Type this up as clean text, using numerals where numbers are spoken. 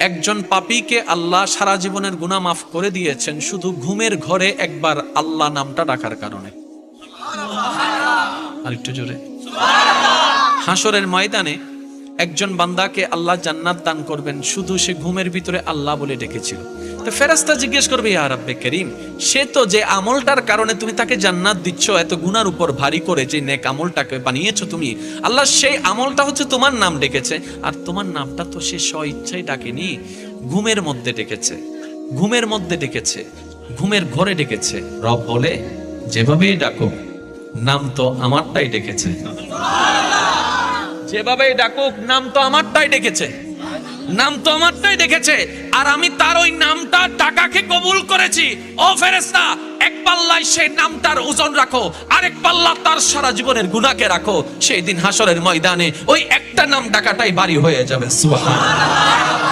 একজন পাপীকে আল্লাহ সারা জীবনের গুনাহ মাফ করে দিয়েছেন শুধু ঘুমের ঘরে একবার আল্লাহ নামটা ডাকার কারণে। আরেকটু জোরে। হাসরের ময়দানে একজন বান্দাকে আল্লাহ জান্নাত দান করবেন শুধু সে ঘুমের ভিতরে আল্লাহ বলে ডেকেছিল। তো ফেরেশতা জিজ্ঞেস করবে, ইয়া রাব্বে করিম, সে তো যে আমলটার কারণে তুমি তাকে জান্নাত দিচ্ছ এত গুনার উপর ভারী করে, যে নেক আমলটাকে বানিয়েছো তুমি, আল্লাহ সেই আমলটা হচ্ছে তোমার নাম ডেকেছে, আর তোমার নামটা তো সে স্ব ইচ্ছায় ডাকেনি, ঘুমের মধ্যে ডেকেছে, ঘুমের মধ্যে ডেকেছে, ঘুমের ঘরে ডেকেছে। রব বলে, যেভাবেই ডাকো নাম তো আমারটাই ডেকেছে, যেভাবেই ডাকুক নাম তো আমারটাই ডেকেছে, নাম তো আমারটাই ডেকেছে, আর আমি তার ওই নামটা টাকাকে কবুল করেছি। ও ফেরেশতা, এক পাল্লায় সেই নামটার ওজন রাখো, আরেক পাল্লা তার সারা জীবনের গুনাহকে রাখো। সেই দিন হাসরের ময়দানে ওই একটা নাম ডাকাটাই ভারী হয়ে যাবে। সুবহানাল্লাহ।